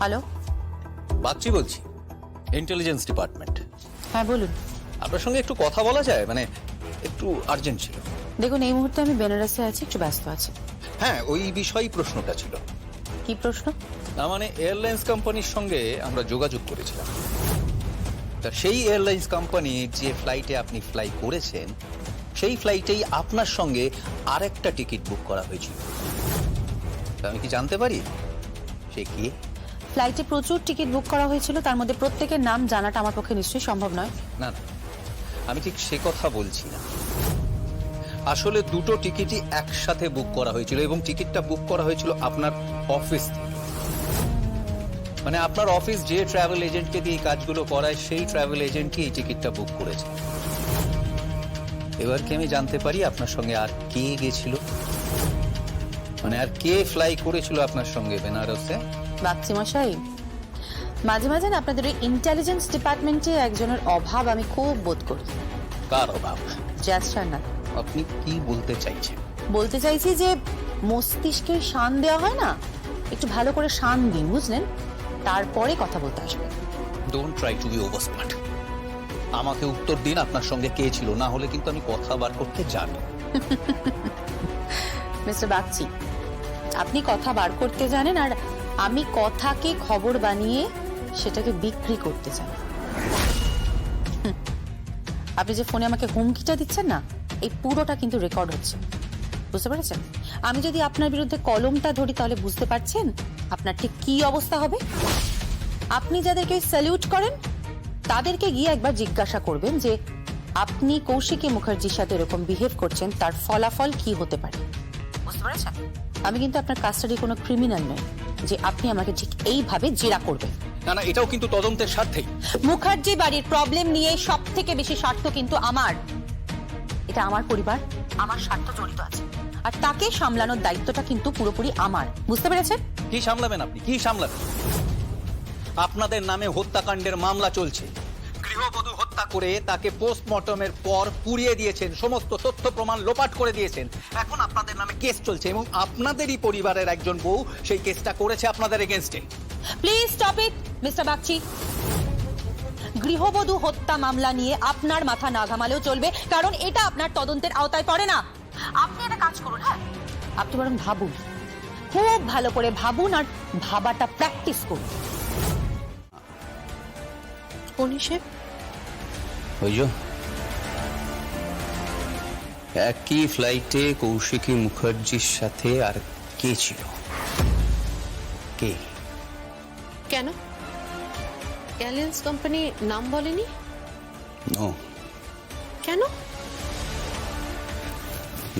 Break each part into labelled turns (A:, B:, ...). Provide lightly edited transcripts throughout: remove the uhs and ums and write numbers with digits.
A: Hello,
B: Bagchi বলছি, intelligence department.
A: হ্যাঁ বলুন।
B: আপনার সঙ্গে একটু কথা বলা যায়, মানে একটু আর্জেন্ট ছিল।
A: দেখুন, এই মুহূর্তে আমি বেনারসে আছি, একটু ব্যস্ত আছি।
B: হ্যাঁ, ওই বিষয়ই প্রশ্নটা ছিল।
A: কি প্রশ্ন?
B: না মানে এয়ারলাইন্স কোম্পানির সঙ্গে আমরা যোগাযোগ করেছিলাম। তা সেই এয়ারলাইন্স কোম্পানি যে ফ্লাইটে আপনি ফ্লাই করেছেন, সেই ফ্লাইটেই আপনার সঙ্গে আরেকটা টিকিট বুক করা হয়েছিল। তা আমি কি জানতে পারি সে কি?
A: ফ্লাইটে প্রচুর টিকিট বুক করা হয়েছিল, তার মধ্যে প্রত্যেকের নাম জানাটা আমার পক্ষে নিশ্চয়ই সম্ভব নয়।
B: না না, আমি ঠিক সে কথা বলছি না। আসলে দুটো টিকিটই একসাথে বুক করা হয়েছিল এবং টিকিটটা বুক করা হয়েছিল আপনার অফিস থেকে। মানে আপনার অফিস যে ট্রাভেল এজেন্টকে দিয়ে কাজগুলো করায়, সেই ট্রাভেল এজেন্টই এই টিকিটটা বুক করেছে। এবার কি আমি জানতে পারি আপনার সঙ্গে আর কে গেছিল? মানে আর কে ফ্লাই করেছিল আপনার সঙ্গে বেনারসে?
A: বাগচি মশাই, মাঝে মাঝে না আপনাদের ওই ইন্টেলিজেন্স ডিপার্টমেন্টে একজনের অভাব আমি খুব বোধ করি।
B: কার অভাব?
A: জ্যাসার না।
B: আপনি কি বলতে চাইছেন?
A: বলতে চাইছি যে মস্তিষ্কে শান দেওয়া হয় না, একটু ভালো করে শান দিন, বুঝলেন? তারপরে কথা বলতে আসবেন।
B: Don't try to be over smart. আমাকে উত্তর দিন আপনার সঙ্গে কে ছিল, না হলে কিন্তু আমি কথা বার করতে জানি।
A: মিস্টার বাগচি, আপনি কথা বার করতে জানেন, আর আমি কথাকে খবর বানিয়ে সেটাকে বিক্রি করতে চাই। আপনি যে ফোনে আমাকে হুমকিটা দিচ্ছেন না, এই পুরোটা কিন্তু রেকর্ড হচ্ছে, বুঝতে পেরেছেন? আমি যদি আপনার বিরুদ্ধে কলমটা ধরি, তাহলে বুঝতে পারছেন আপনার ঠিক কি অবস্থা হবে। আপনি যাদেরকে স্যালিউট করেন, তাদেরকে গিয়ে একবার জিজ্ঞাসা করবেন যে আপনি কৌশিকী মুখার্জির সাথে এরকম বিহেভ করছেন, তার ফলাফল কি হতে পারে। বুঝতে পেরেছেন? আমি কিন্তু আপনার কাস্টাডি কোনো ক্রিমিনাল নই যে আপনি আমাকে ঠিক এইভাবে জেরা করবেন।
B: না না, এটাও কিন্তু তদন্তের স্বার্থেই।
A: মুখার্জি বাড়ির প্রবলেম নিয়ে সব থেকে বেশি স্বার্থ কিন্তু আমার। এটা আমার পরিবার, আমার স্বার্থ জড়িত আছে, আর তাকে সামলানোর দায়িত্বটা কিন্তু পুরোপুরি আমার। বুঝতে পেরেছেন?
B: কি সামলাবেন আপনি? কি সামলাবেন? আপনাদের নামে হত্যাকাণ্ডের মামলা চলছে। গৃহবধূ হত্যা করে তাকে পোস্টমর্টমের পর পুড়িয়ে দিয়েছেন, সমস্ত তথ্য প্রমাণ লোপাট করে দিয়েছেন। এখন আপনাদের নামে কেস চলছে এবং আপনাদেরই পরিবারের একজন বউ সেই কেসটা করেছে আপনাদের এগেইনস্টে।
A: Please stop it mister Bagchi. গৃহবধূ হত্যা মামলা নিয়ে আপনার মাথা না ঘামালেও চলবে, কারণ এটা আপনার তদন্তের আওতায় পড়ে না। আপনি একটা কাজ করুন, হ্যাঁ, আপনি বরং ভাবুন, খুব ভালো করে ভাবুন, আর ভাবাটা প্র্যাকটিস করুন।
C: কনিশেব,
B: ওই যে একই ফ্লাইটে কৌশিকী মুখার্জির সাথে আর কে ছিল? কে?
C: কেন এয়ারলাইন্স কোম্পানি নাম বলেনি?
B: নো,
C: কেন?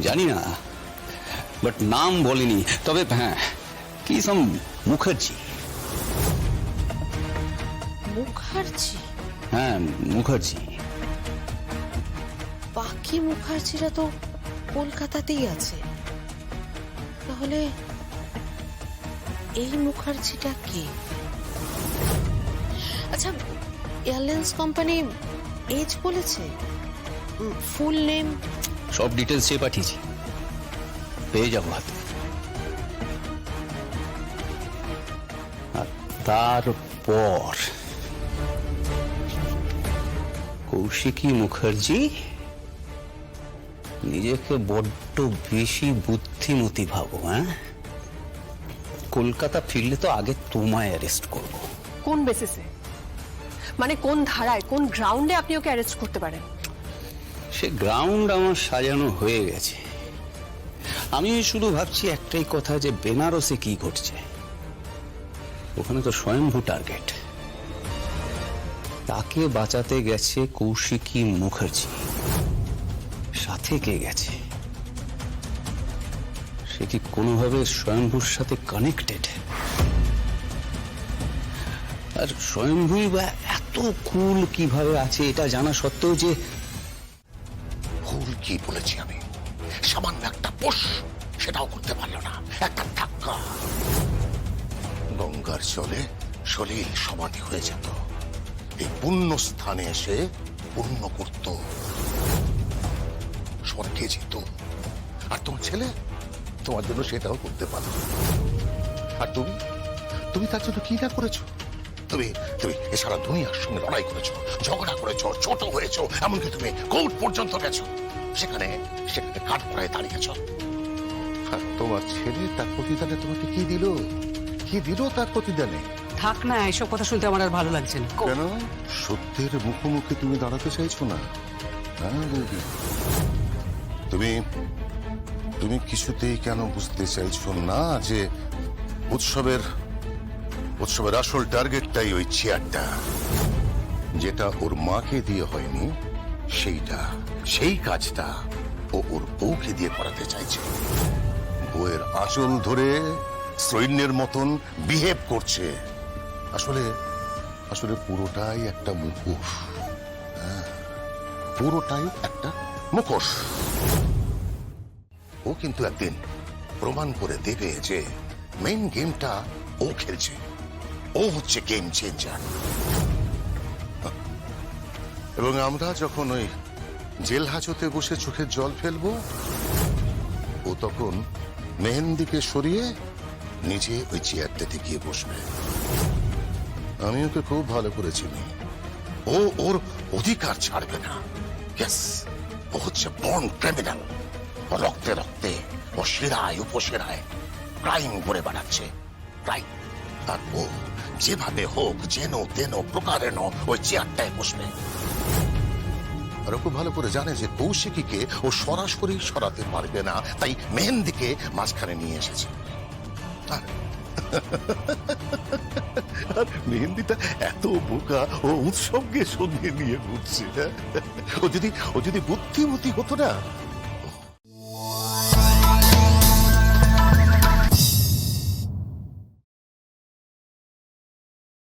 B: জানি না, বাট নাম বলেনি। তবে হ্যাঁ, কি সাম মুখার্জি।
C: মুখার্জি?
B: হ্যাঁ, মুখার্জি।
C: বাকি মুখার্জিরা তো কলকাতাতেই আছে, তাহলে এই মুখার্জিটা কে? আচ্ছা, এয়ারলাইন্স কোম্পানি এজ বলেছে? Full name?
B: সব ডিটেলস চেয়ে পাঠিয়েছি, পেয়ে যাবো হাতে। আর তারপর কৌশিকী মুখার্জি নিজেকে বড্ড বেশি বুদ্ধিমতী ভাবো। হ্যাঁ, কলকাতা ফিরলে তো আগে তোমায় অ্যারেস্ট করব।
D: কোন বেসিসে, মানে কোন ধারায়, কোন গ্রাউন্ডে আপনি ওকে অ্যারেস্ট করতে পারেন?
B: সে গ্রাউন্ড আমার সাজানো হয়ে গেছে। আমি শুধু ভাবছি একটাই কথা, যে বেনারসে কি ঘটছে। ওখানে তো স্বয়ম্ভু টার্গেট। তাকে বাঁচাতে গেছে কৌশিকী মুখার্জি, সাথে কে গেছে? সে কি কোনোভাবে স্বয়ম্ভুর সাথে কানেক্টেড? আর স্বয়ম্ভুই বা এত কুল কিভাবে আছে এটা জানা সত্ত্বেও যে...
E: ভুল কি বলেছি আমি? সামান্য একটা পোষ সেটাও করতে পারলো না, একটা ধাক্কা। গঙ্গার জলে সলিল সমাধি হয়ে যেত, এই পুণ্য স্থানে এসে পুণ্য করত, স্বর্গে যেত। আর তোমার ছেলে তোমার জন্য সেটাও করতে পারলো। আর তুমি তুমি তার জন্য কি না করেছো? তুমি তুমি এ সারা দুনিয়ার সঙ্গে লড়াই করেছো, ঝগড়া করেছো, ছোট হয়েছো, এমনকি তুমি কোর্ট পর্যন্ত গেছো। সেখানে সেখানে কাঠ করায় দাঁড়িয়েছো। আর তোমার ছেলে তার প্রতিদানে তোমাকে কি দিল? কি দিল তার প্রতিদানে?
F: থাক না, এসব কথা শুনতে আমার আর ভালো লাগছে না।
E: কেন সত্যের মুখোমুখি তুমি দাঁড়াতে চাইছো না? হ্যাঁ বৌদি, তুমি তুমি কিছুতেই কেন বুঝতে চাইছো না যে উৎসবের আসল টার্গেটটাই ওই চেয়ারটা, যেটা ওর মাকে দিয়ে হয়নি, সেই কাজটা ও ওর বউকে দিয়ে করাতে চাইছে। বউয়ের আঁচল ধরে সৈন্যের মতন বিহেভ করছে। আসলে আসলে পুরোটাই একটা মুখোশ। হ্যাঁ, পুরোটাই একটা মুখোশ। ও কিন্তু একদিন প্রমাণ করে দেবে যে মেইন গেমটা ও খেলছে, ও হচ্ছে গেম চেঞ্জার। এবং আমরা যখন ওই জেল হাজতে বসে চোখের জল ফেলবো, ও তখন মেহেন্দিকে সরিয়ে নিজে ওই চেয়ারটাতে গিয়ে বসবে। আমি ওকে খুব ভালো করে চিনি। ও ওর অধিকার ছাড়বে না। ইয়েস, ও হচ্ছে বর্ন ক্রিমিনাল। ও রক্তে রক্তে, ও শিরায় উপশিরায় ক্রাইম করে বেড়াচ্ছে, ক্রাইম। আর ও যেভাবে হোক, যেন তেন প্রকারেণ ওই চেয়ারটায় বসবে। আর ও খুব ভালো করে জানে যে কৌশিকীকে ও সরাসরি সরাতে পারবে না, তাই মেহেন্দিকে মাঝখানে নিয়ে এসেছে। আর মেহেন্দিটা এত বোকা, ও উৎসবকে সঙ্গে নিয়ে ঘুরছে। ও যদি বুদ্ধিমতী হতো না,